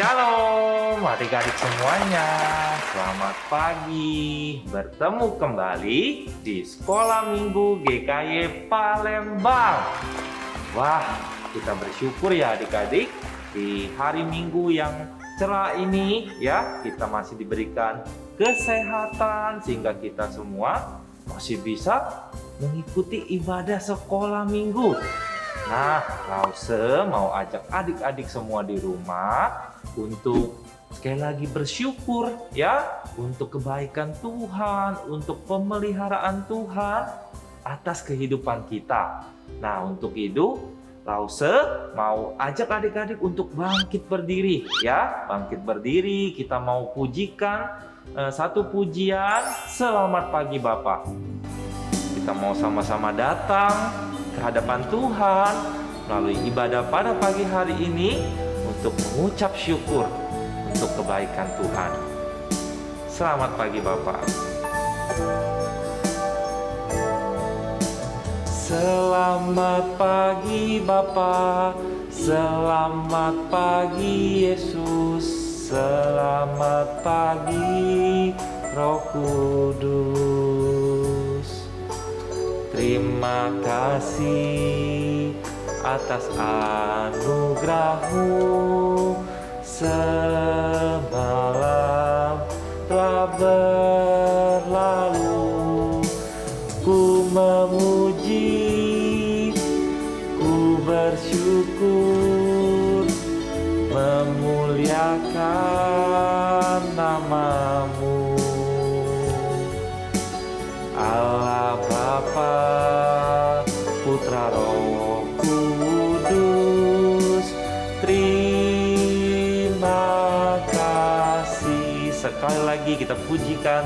Shalom adik-adik semuanya, selamat pagi. Bertemu kembali di Sekolah Minggu GKY Palembang. Wah, kita bersyukur ya adik-adik, di hari Minggu yang cerah ini ya, kita masih diberikan kesehatan sehingga kita semua masih bisa mengikuti ibadah sekolah minggu. Nah, Lause mau ajak adik-adik semua di rumah untuk sekali lagi bersyukur ya, untuk kebaikan Tuhan, untuk pemeliharaan Tuhan atas kehidupan kita. Nah, untuk itu Lause mau ajak adik-adik untuk bangkit berdiri ya, bangkit berdiri. Kita mau pujikan satu pujian, Selamat Pagi Bapa. Kita mau sama-sama datang ke hadapan Tuhan melalui ibadah pada pagi hari ini untuk mengucap syukur untuk kebaikan Tuhan. Selamat pagi Bapak. Selamat pagi Bapa, selamat pagi Yesus, selamat pagi Roh Kudus. Terima kasih atas anugerah-Mu, semalam telah berlalu. Ku memuji, ku bersyukur, memuliakan nama-Mu. Allah Bapa, Putra Roh Kudus, terima kasih. Sekali lagi kita pujikan,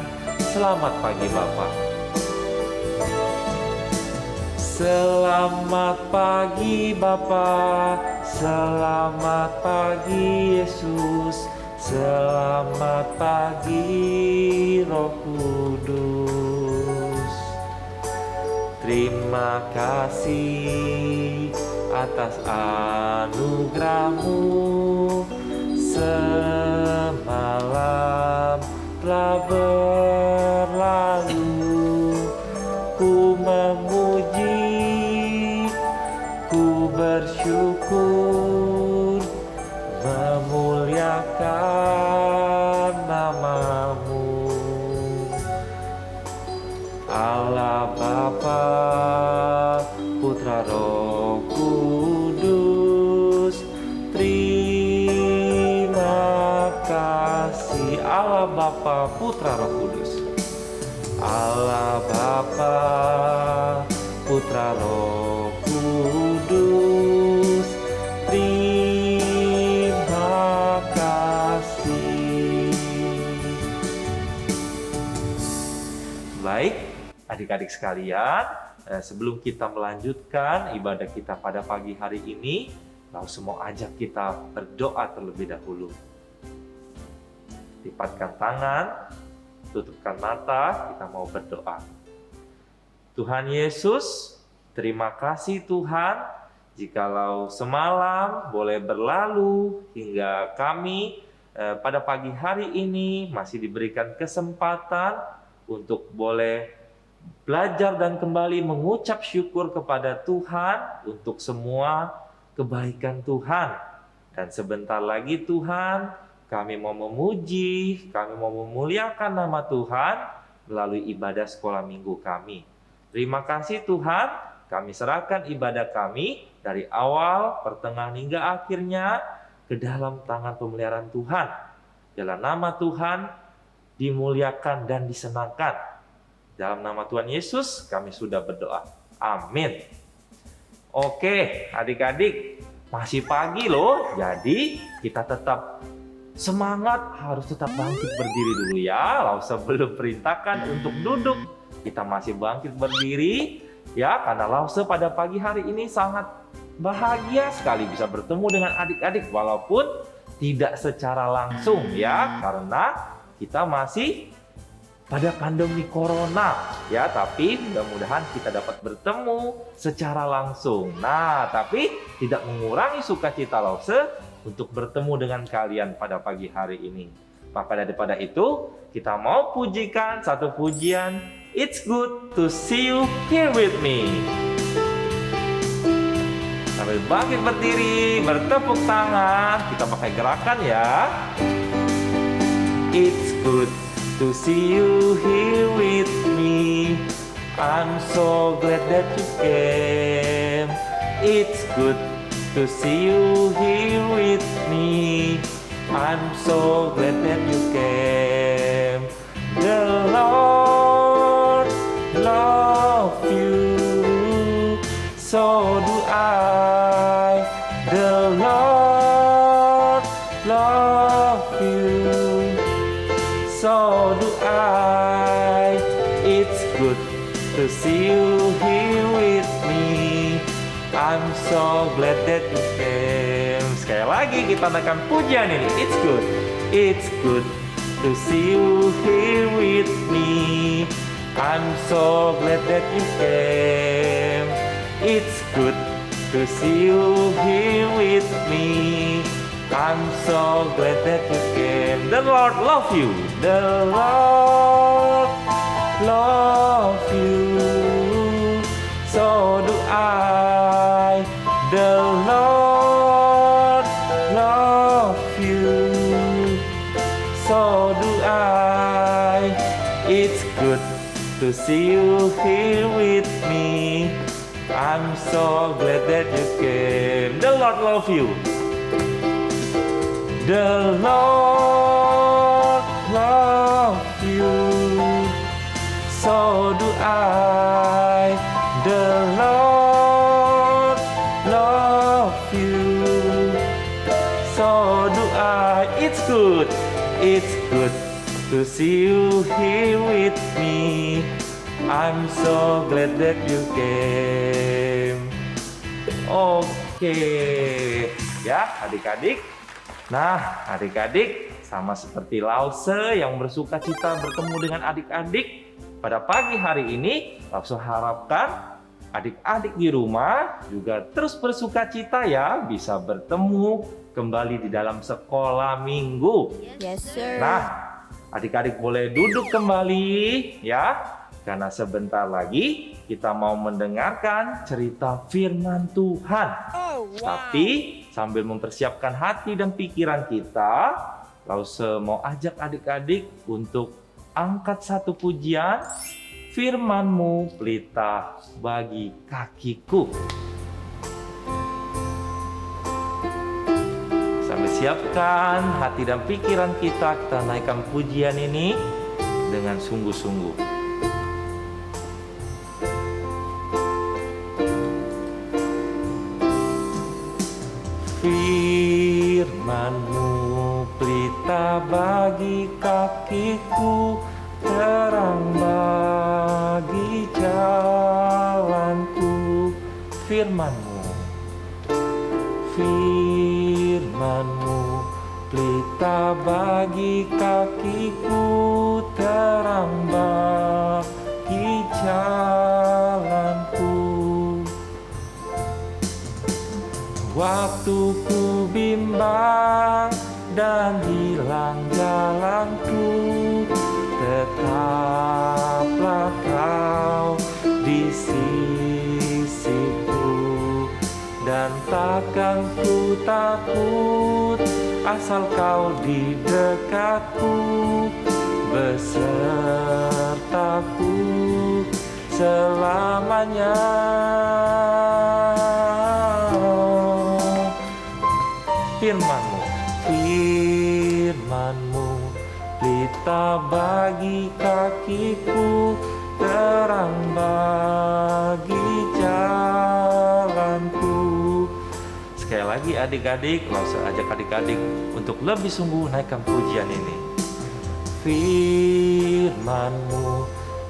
selamat pagi Bapa. Selamat pagi Bapa, selamat pagi Yesus, selamat pagi Roh Kudus. Terima kasih atas anugerah-Mu, semalam telah berlalu. Ku memuji, ku bersyukur, memuliakan nama-Mu. Allah Bapa, Putra Roh Kudus, terima kasih. Allah Bapa, Putra Roh Kudus. Allah Bapa, Putra Roh Kudus, terima kasih. Baik, adik-adik sekalian, sebelum kita melanjutkan ibadah kita pada pagi hari ini, langsung mau ajak kita berdoa terlebih dahulu. Lipatkan tangan, tutupkan mata, kita mau berdoa. Tuhan Yesus, terima kasih Tuhan, jikalau semalam boleh berlalu hingga kami pada pagi hari ini masih diberikan kesempatan untuk boleh belajar dan kembali mengucap syukur kepada Tuhan untuk semua kebaikan Tuhan. Dan sebentar lagi Tuhan, kami mau memuji, kami mau memuliakan nama Tuhan melalui ibadah sekolah minggu kami. Terima kasih Tuhan, kami serahkan ibadah kami dari awal, pertengahan hingga akhirnya ke dalam tangan pemeliharaan Tuhan. Dalam nama Tuhan dimuliakan dan disenangkan. Dalam nama Tuhan Yesus kami sudah berdoa. Amin. Oke, adik-adik, masih pagi loh. Jadi kita tetap semangat, harus tetap bangkit berdiri dulu ya. Lalu sebelum perintahkan untuk duduk, kita masih bangkit berdiri ya, karena Lause pada pagi hari ini sangat bahagia sekali bisa bertemu dengan adik-adik walaupun tidak secara langsung ya, karena kita masih pada pandemi corona ya, tapi mudah-mudahan kita dapat bertemu secara langsung. Nah, tapi tidak mengurangi sukacita Lause untuk bertemu dengan kalian pada pagi hari ini. Maka daripada itu, kita mau pujikan satu pujian, It's good to see you here with me. Sambil bangkit berdiri, bertepuk tangan, kita pakai gerakan ya. It's good to see you here with me. I'm so glad that you came. It's good to see you here with me. I'm so glad that you came. The Lord love you, so do I. The Lord love you, so do I. It's good to see you here with me. I'm so glad that you came. Sekali lagi kita naikkan pujian ini. It's good to see you here with me. I'm so glad that you came. It's good to see you here with me. I'm so glad that you came. The Lord love you. The Lord love you, so do I. The Lord love you, so do I. It's good to see you here with me. I'm so glad that you came. The Lord love you. The Lord love you, so do I. The Lord love you, so do I. It's good to see you here with me. I'm so glad that you came. Oke, ya adik-adik. Nah, adik-adik sama seperti Lause yang bersuka cita bertemu dengan adik-adik pada pagi hari ini, Lause harapkan adik-adik di rumah juga terus bersuka cita ya, bisa bertemu kembali di dalam sekolah minggu. Yes, sir. Nah, adik-adik boleh duduk kembali ya, karena sebentar lagi kita mau mendengarkan cerita firman Tuhan. Tapi sambil mempersiapkan hati dan pikiran kita, Lause mau ajak adik-adik untuk angkat satu pujian, firman-Mu pelita bagi kakiku. Sambil siapkan hati dan pikiran kita naikkan pujian ini dengan sungguh-sungguh. Firman-Mu pelita bagi kakiku, terang bagi jalanku. Firman-Mu, firman-Mu pelita bagi kakiku, terang bagi jalanku. Waktu ku bimbang dan hilang jalanku, tetaplah Kau di sisiku, dan takkan ku takut asal Kau di dekatku, besertaku selamanya. Firman-Mu, firman-Mu pelita bagi kakiku, terang bagi jalanku. Sekali lagi adik-adik, Lause ajak adik-adik untuk lebih sungguh naikkan pujian ini. Firman-Mu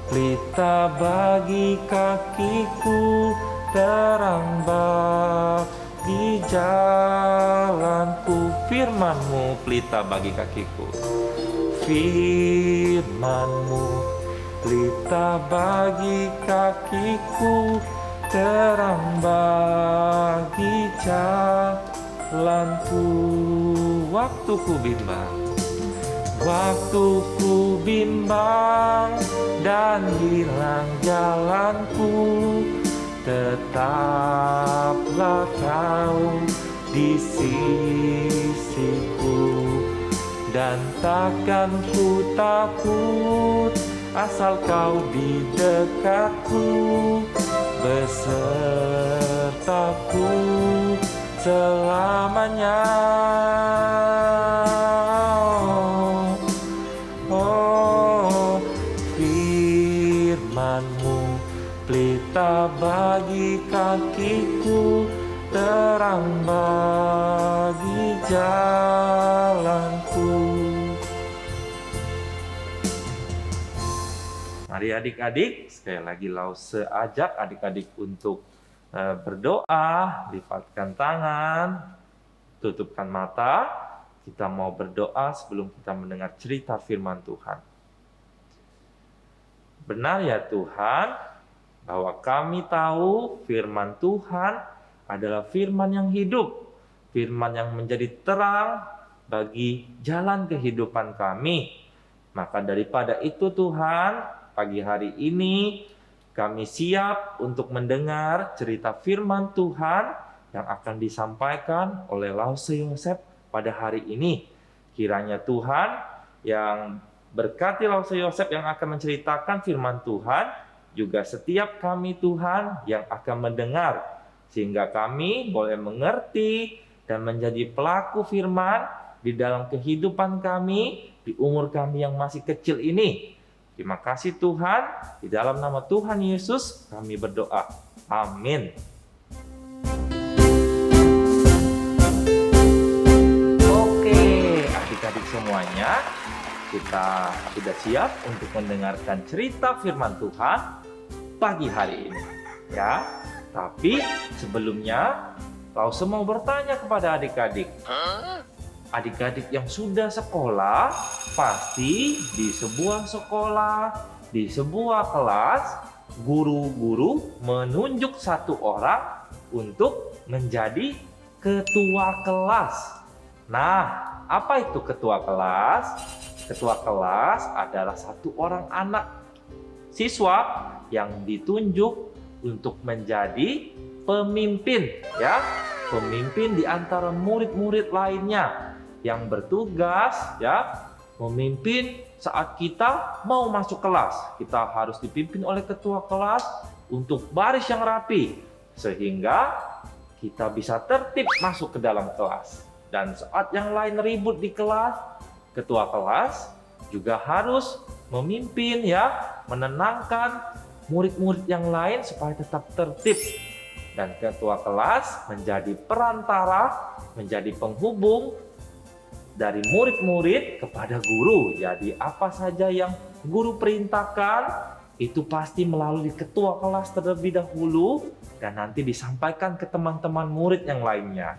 pelita bagi kakiku, terang bagi jalanku. Firman-Mu pelita bagi kakiku. Firman-Mu pelita bagi kakiku, terang bagi jalanku. jalanku. Waktuku bimbang, waktuku bimbang dan hilang jalanku, tetaplah kau di sisiku, dan takkan ku takut asal kau di dekatku, besertaku selamanya. Oh, firman-Mu pelita bagi kakiku, terang bagi jalanku. Mari adik-adik, sekali lagi Lause ajak adik-adik untuk berdoa, lipatkan tangan, tutupkan mata. Kita mau berdoa sebelum kita mendengar cerita firman Tuhan. Benar ya Tuhan, bahwa kami tahu firman Tuhan adalah firman yang hidup, firman yang menjadi terang bagi jalan kehidupan kami. Maka daripada itu Tuhan, pagi hari ini kami siap untuk mendengar cerita firman Tuhan yang akan disampaikan oleh Lause Yosef pada hari ini. Kiranya Tuhan yang berkati Lause Yosef yang akan menceritakan firman Tuhan, juga setiap kami Tuhan yang akan mendengar, sehingga kami boleh mengerti dan menjadi pelaku firman di dalam kehidupan kami, di umur kami yang masih kecil ini. Terima kasih Tuhan, di dalam nama Tuhan Yesus kami berdoa. Amin. Oke, adik-adik semuanya, kita sudah siap untuk mendengarkan cerita firman Tuhan pagi hari ini. Ya, tapi sebelumnya Lause mau bertanya kepada adik-adik. Adik-adik yang sudah sekolah, pasti di sebuah sekolah, di sebuah kelas, guru-guru menunjuk satu orang untuk menjadi ketua kelas. Nah, apa itu ketua kelas? Ketua kelas adalah satu orang anak siswa yang ditunjuk untuk menjadi pemimpin, ya, pemimpin di antara murid-murid lainnya yang bertugas, ya, memimpin saat kita mau masuk kelas. Kita harus dipimpin oleh ketua kelas untuk baris yang rapi, sehingga kita bisa tertib masuk ke dalam kelas. Dan saat yang lain ribut di kelas, ketua kelas juga harus memimpin, ya, menenangkan murid-murid yang lain supaya tetap tertib. Dan ketua kelas menjadi perantara, menjadi penghubung dari murid-murid kepada guru. Jadi apa saja yang guru perintahkan itu pasti melalui ketua kelas terlebih dahulu dan nanti disampaikan ke teman-teman murid yang lainnya.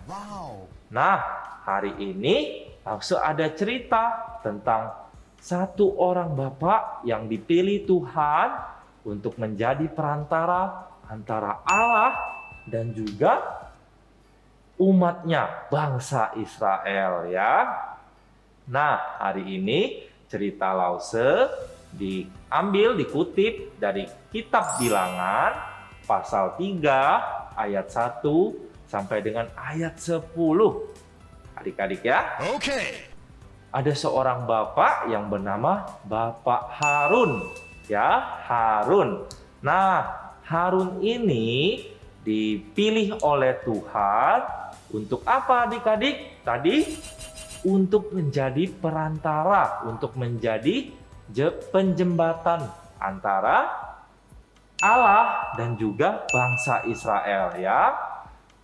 Nah, hari ini langsung ada cerita tentang satu orang bapak yang dipilih Tuhan untuk menjadi perantara antara Allah dan juga umatnya, bangsa Israel, ya. Nah, hari ini cerita Lause dikutip dari kitab Bilangan pasal 3 ayat 1 sampai dengan ayat 10. Adik-adik ya. Oke. Ada seorang bapak yang bernama Bapak Harun, ya, Harun. Nah, Harun ini dipilih oleh Tuhan untuk apa adik-adik? Tadi untuk menjadi perantara, untuk menjadi penjembatan antara Allah dan juga bangsa Israel, ya.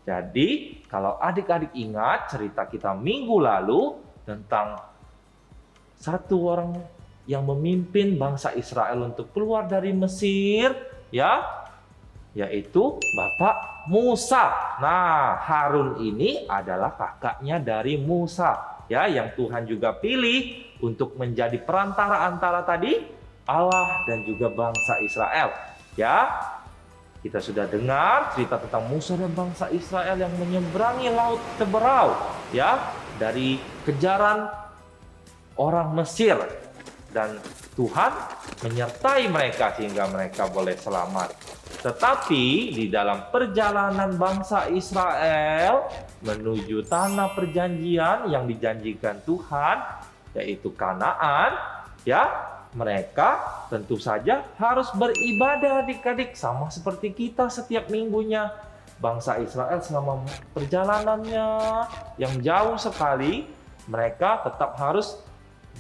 Jadi, kalau adik-adik ingat cerita kita minggu lalu tentang satu orang yang memimpin bangsa Israel untuk keluar dari Mesir, ya, yaitu Bapak Musa. Nah, Harun ini adalah kakaknya dari Musa, ya, yang Tuhan juga pilih untuk menjadi perantara antara tadi Allah dan juga bangsa Israel, ya. Kita sudah dengar cerita tentang Musa dan bangsa Israel yang menyeberangi laut Teberau, ya, dari kejaran orang Mesir, dan Tuhan menyertai mereka sehingga mereka boleh selamat. Tetapi di dalam perjalanan bangsa Israel menuju tanah perjanjian yang dijanjikan Tuhan, yaitu Kanaan, ya, mereka tentu saja harus beribadah adik-adik, sama seperti kita setiap minggunya. Bangsa Israel selama perjalanannya yang jauh sekali, mereka tetap harus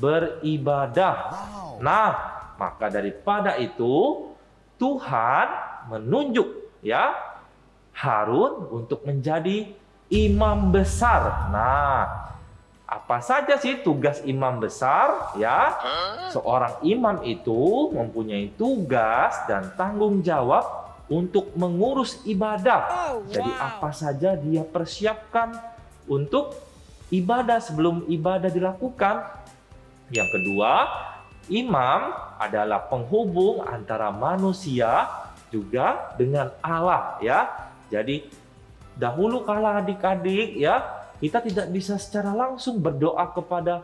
beribadah. Nah, maka daripada itu Tuhan menunjuk, ya, Harun untuk menjadi imam besar. Nah, apa saja sih tugas imam besar, ya? Seorang imam itu mempunyai tugas dan tanggung jawab untuk mengurus ibadah. Jadi apa saja dia persiapkan untuk ibadah sebelum ibadah dilakukan. Yang kedua, imam adalah penghubung antara manusia juga dengan Allah, ya. Jadi dahulu kala adik-adik, ya, kita tidak bisa secara langsung berdoa kepada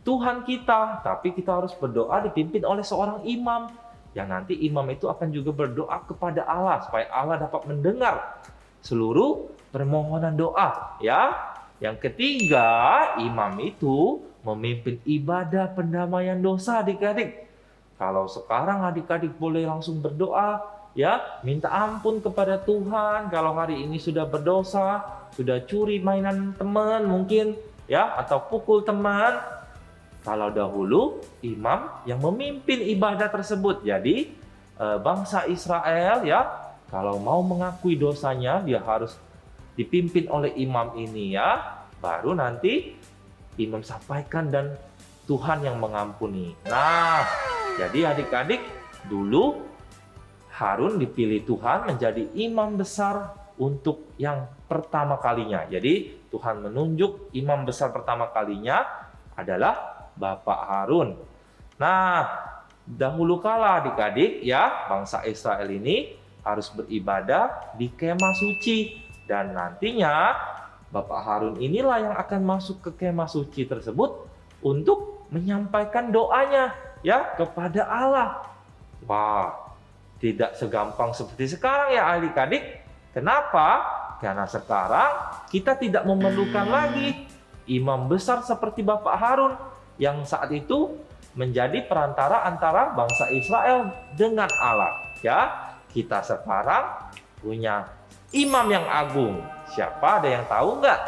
Tuhan kita, tapi kita harus berdoa dipimpin oleh seorang imam. Yang nanti imam itu akan juga berdoa kepada Allah supaya Allah dapat mendengar seluruh permohonan doa, ya. Yang ketiga, imam itu memimpin ibadah pendamaian dosa adik-adik. Kalau sekarang adik-adik boleh langsung berdoa, ya, minta ampun kepada Tuhan kalau hari ini sudah berdosa, sudah curi mainan teman mungkin, ya, atau pukul teman. Kalau dahulu imam yang memimpin ibadah tersebut. Jadi bangsa Israel, ya, kalau mau mengakui dosanya dia harus dipimpin oleh imam ini, ya. Baru nanti imam sampaikan dan Tuhan yang mengampuni. Nah, jadi adik-adik, dulu Harun dipilih Tuhan menjadi imam besar untuk yang pertama kalinya. Jadi Tuhan menunjuk imam besar pertama kalinya adalah Bapak Harun. Nah, dahulu kala adik-adik, ya, bangsa Israel ini harus beribadah di kemah suci. Dan nantinya Bapak Harun inilah yang akan masuk ke kemah suci tersebut untuk menyampaikan doanya, ya, kepada Allah. Wah, tidak segampang seperti sekarang, ya adik-adik. Kenapa? Karena sekarang kita tidak memerlukan lagi imam besar seperti Bapak Harun yang saat itu menjadi perantara antara bangsa Israel dengan Allah. Ya, kita sekarang punya imam yang agung. Siapa, ada yang tahu nggak?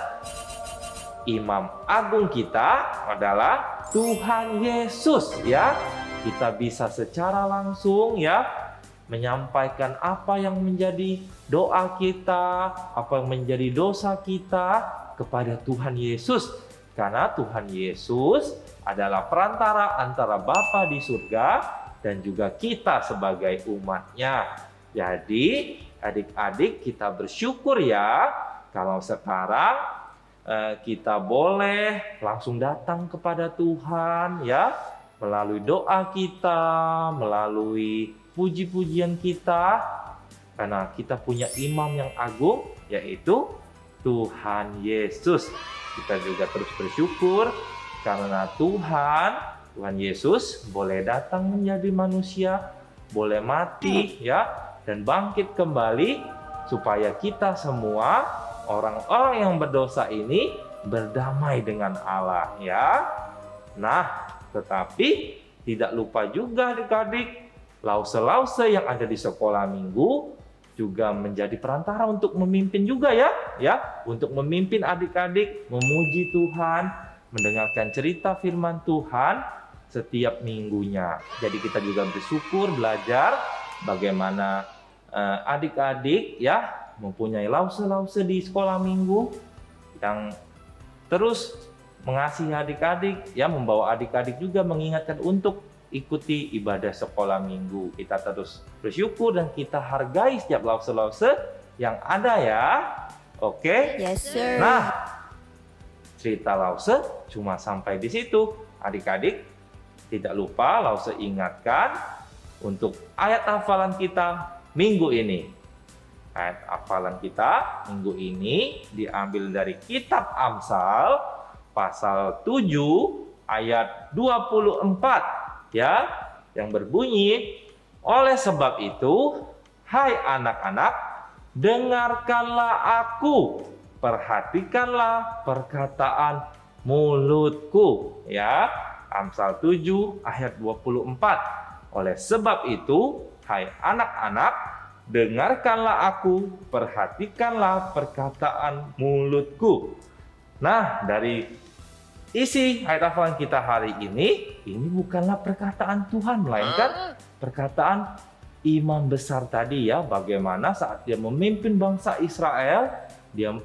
Imam agung kita adalah Tuhan Yesus, ya. Kita bisa secara langsung, ya, menyampaikan apa yang menjadi doa kita, apa yang menjadi dosa kita kepada Tuhan Yesus. Karena Tuhan Yesus adalah perantara antara Bapa di surga dan juga kita sebagai umatnya. Jadi adik-adik, kita bersyukur, ya, kalau sekarang kita boleh langsung datang kepada Tuhan, ya, melalui doa kita, melalui puji-pujian kita, karena kita punya imam yang agung, yaitu Tuhan Yesus. Kita juga terus bersyukur karena Tuhan Yesus boleh datang menjadi manusia, boleh mati, ya, dan bangkit kembali supaya kita semua orang-orang yang berdosa ini berdamai dengan Allah, ya. Nah, tetapi tidak lupa juga adik-adik, lause-lause yang ada di sekolah minggu juga menjadi perantara untuk memimpin juga, ya, untuk memimpin adik-adik memuji Tuhan, mendengarkan cerita firman Tuhan setiap minggunya. Jadi kita juga bersyukur belajar bagaimana adik-adik, ya, mempunyai lause-lause di sekolah minggu yang terus mengasihi adik-adik, ya, membawa adik-adik juga mengingatkan untuk ikuti ibadah sekolah minggu. Kita terus bersyukur dan kita hargai setiap lause-lause yang ada, ya. Oke? Yes, sir. Nah, cerita lause cuma sampai di situ. Adik-adik, tidak lupa lause ingatkan untuk ayat hafalan kita minggu ini. Ayat hafalan kita minggu ini diambil dari kitab Amsal pasal 7 ayat 24 ya, yang berbunyi, oleh sebab itu hai anak-anak, dengarkanlah aku, perhatikanlah perkataan mulutku ya. Amsal 7 ayat 24. Oleh sebab itu hai anak-anak, dengarkanlah aku, perhatikanlah perkataan mulutku. Nah, dari isi ayat hafalan kita hari ini bukanlah perkataan Tuhan, melainkan perkataan imam besar tadi ya. Bagaimana saat dia memimpin bangsa Israel, dia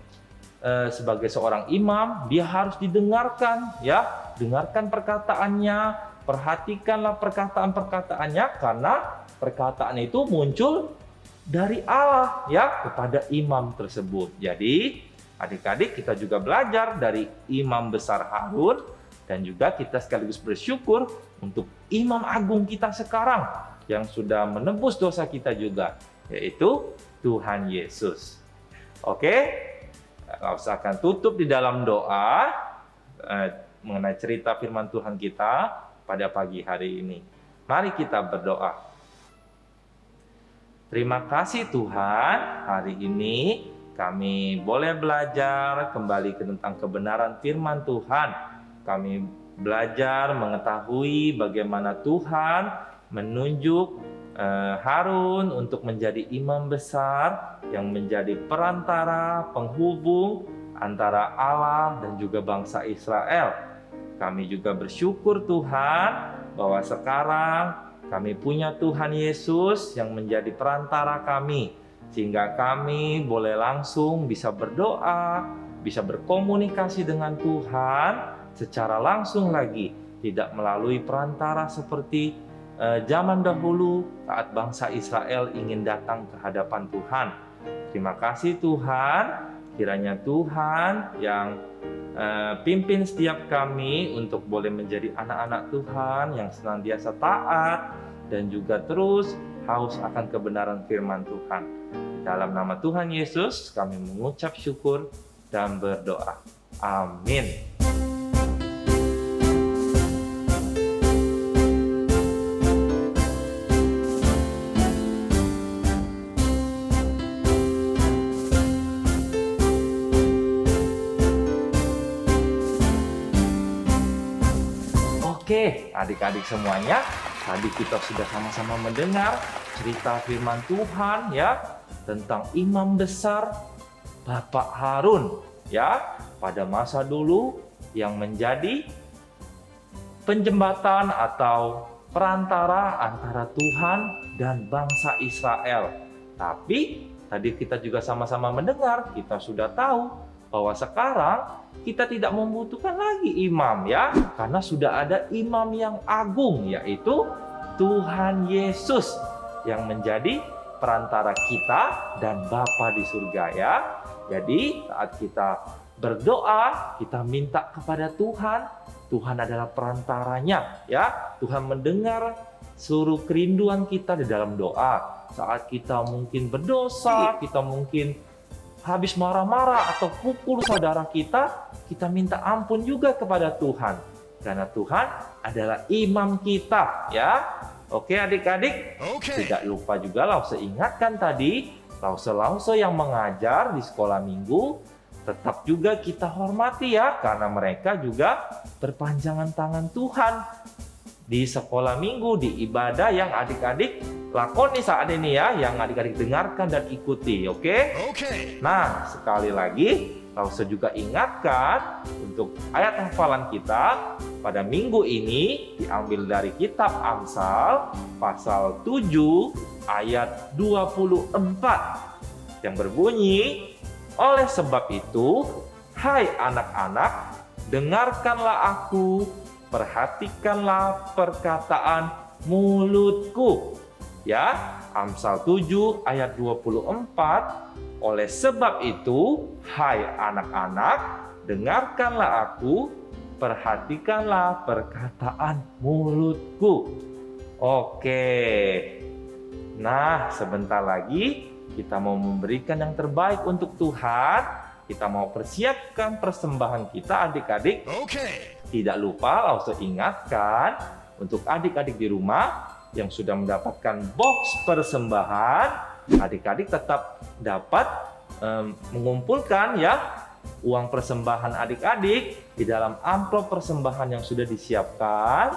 sebagai seorang imam, dia harus didengarkan ya. Dengarkan perkataannya, perhatikanlah perkataan-perkataannya, karena perkataan itu muncul dari Allah ya kepada imam tersebut. Jadi adik-adik, kita juga belajar dari imam besar Harun, dan juga kita sekaligus bersyukur untuk imam agung kita sekarang yang sudah menebus dosa kita juga, yaitu Tuhan Yesus. Oke, saya akan tutup di dalam doa mengenai cerita firman Tuhan kita pada pagi hari ini. Mari kita berdoa. Terima kasih Tuhan, hari ini kami boleh belajar kembali tentang kebenaran firman Tuhan. Kami belajar mengetahui bagaimana Tuhan menunjuk Harun untuk menjadi imam besar yang menjadi perantara penghubung antara Allah dan juga bangsa Israel. Kami juga bersyukur Tuhan bahwa sekarang kami punya Tuhan Yesus yang menjadi perantara kami, sehingga kami boleh langsung bisa berdoa, bisa berkomunikasi dengan Tuhan secara langsung lagi, tidak melalui perantara seperti zaman dahulu saat bangsa Israel ingin datang ke hadapan Tuhan. Terima kasih Tuhan, kiranya Tuhan yang pimpin setiap kami untuk boleh menjadi anak-anak Tuhan yang senantiasa taat dan juga terus haus akan kebenaran firman Tuhan. Dalam nama Tuhan Yesus kami mengucap syukur dan berdoa. Amin. Oke, adik-adik semuanya, tadi kita sudah sama-sama mendengar cerita firman Tuhan ya tentang imam besar Bapak Harun ya pada masa dulu yang menjadi penjembatan atau perantara antara Tuhan dan bangsa Israel. Tapi tadi kita juga sama-sama mendengar, kita sudah tahu bahwa sekarang kita tidak membutuhkan lagi imam ya, karena sudah ada imam yang agung, yaitu Tuhan Yesus yang menjadi perantara kita dan Bapa di surga ya. Jadi saat kita berdoa, kita minta kepada Tuhan, Tuhan adalah perantaranya ya. Tuhan mendengar seluruh kerinduan kita di dalam doa. Saat kita mungkin berdosa, kita mungkin habis marah-marah atau pukul saudara kita minta ampun juga kepada Tuhan. Karena Tuhan adalah imam kita ya. Oke adik-adik, tidak lupa juga Lause ingatkan tadi, Lause-Lause yang mengajar di sekolah minggu, tetap juga kita hormati ya, karena mereka juga perpanjangan tangan Tuhan. Di sekolah minggu, di ibadah yang adik-adik lakoni saat ini ya, yang adik-adik dengarkan dan ikuti, oke? Nah, sekali lagi, Lause juga ingatkan untuk ayat hafalan kita pada minggu ini diambil dari kitab Amsal pasal 7 ayat 24 yang berbunyi, oleh sebab itu, hai anak-anak, dengarkanlah aku, perhatikanlah perkataan mulutku. Ya, Amsal 7 ayat 24. Oleh sebab itu, hai anak-anak, dengarkanlah aku, perhatikanlah perkataan mulutku. Oke. Nah, sebentar lagi kita mau memberikan yang terbaik untuk Tuhan, kita mau persiapkan persembahan kita adik-adik. Tidak lupa Lause ingatkan untuk adik-adik di rumah yang sudah mendapatkan box persembahan, adik-adik tetap dapat mengumpulkan ya uang persembahan adik-adik di dalam amplop persembahan yang sudah disiapkan.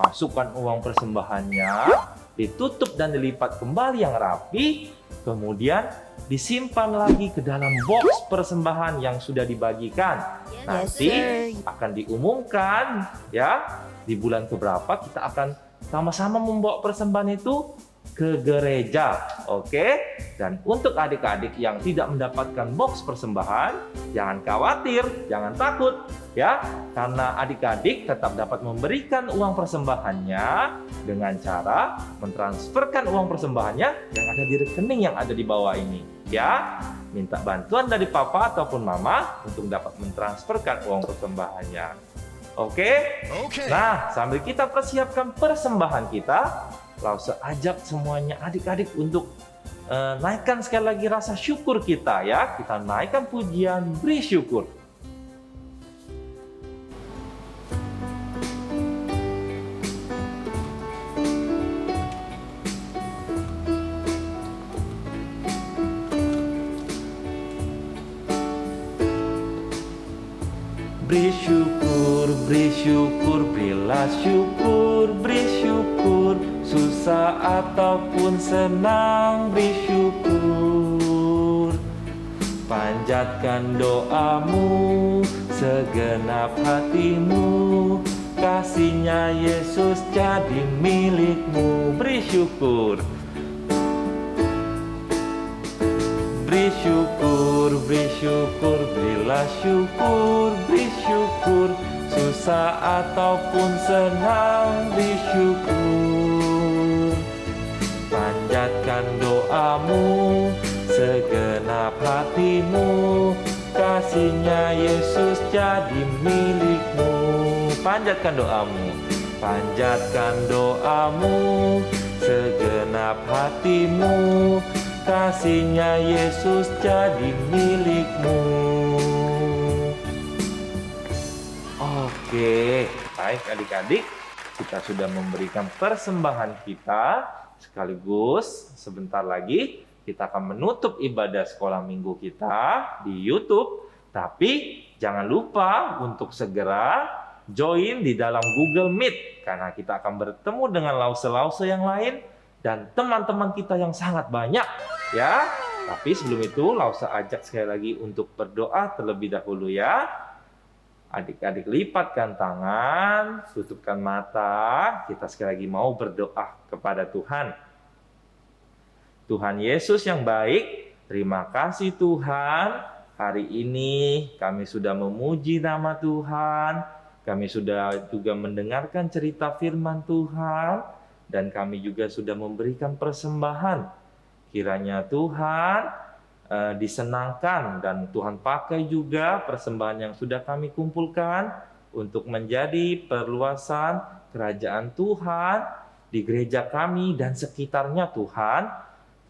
Masukkan uang persembahannya, ditutup dan dilipat kembali yang rapi, kemudian disimpan lagi ke dalam box persembahan yang sudah dibagikan. Nanti akan diumumkan ya di bulan keberapa kita akan sama-sama membawa persembahan itu ke gereja. Oke? Dan untuk adik-adik yang tidak mendapatkan box persembahan, jangan khawatir, jangan takut ya, karena adik-adik tetap dapat memberikan uang persembahannya dengan cara mentransferkan uang persembahannya yang ada di rekening yang ada di bawah ini ya. Minta bantuan dari papa ataupun mama untuk dapat mentransferkan uang persembahannya. Oke? Nah, sambil kita persiapkan persembahan kita, Lause ajak semuanya adik-adik untuk naikkan sekali lagi rasa syukur kita ya. Kita naikkan pujian, beri syukur. Beri syukur, berilah syukur, beri syukur. Susah ataupun senang, beri syukur. Panjatkan doamu, segenap hatimu. Kasih-Nya Yesus jadi milikmu. Beri syukur. Beri syukur, berilah syukur, beri syukur. Susah ataupun senang, beri syukur. Panjatkan doamu, segenap hatimu. Kasih-Nya Yesus jadi milikmu. Panjatkan doamu, panjatkan doamu, segenap hatimu. Kasih-Nya Yesus jadi milikmu. Oke, baik adik-adik, kita sudah memberikan persembahan kita, sekaligus sebentar lagi kita akan menutup ibadah sekolah minggu kita di YouTube. Tapi jangan lupa untuk segera join di dalam Google Meet, karena kita akan bertemu dengan lause-lause yang lain dan teman-teman kita yang sangat banyak ya. Tapi sebelum itu Lause ajak sekali lagi untuk berdoa terlebih dahulu ya. Adik-adik lipatkan tangan, tutupkan mata. Kita sekali lagi mau berdoa kepada Tuhan. Tuhan Yesus yang baik, terima kasih Tuhan. Hari ini kami sudah memuji nama Tuhan. Kami sudah juga mendengarkan cerita firman Tuhan. Dan kami juga sudah memberikan persembahan. Kiranya Tuhan disenangkan dan Tuhan pakai juga persembahan yang sudah kami kumpulkan untuk menjadi perluasan kerajaan Tuhan di gereja kami dan sekitarnya Tuhan.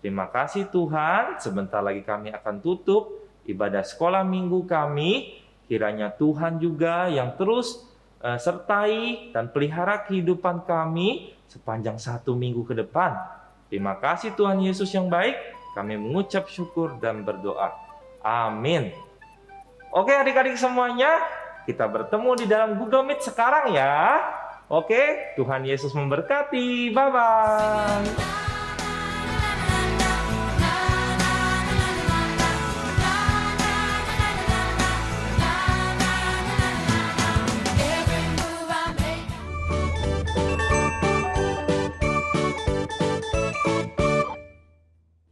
Terima kasih Tuhan, sebentar lagi kami akan tutup ibadah sekolah minggu kami. Kiranya Tuhan juga yang terus sertai dan pelihara kehidupan kami sepanjang 1 minggu ke depan. Terima kasih Tuhan Yesus yang baik. Kami mengucap syukur dan berdoa. Amin. Oke adik-adik semuanya, kita bertemu di dalam Google Meet sekarang ya. Oke, Tuhan Yesus memberkati. Bye-bye.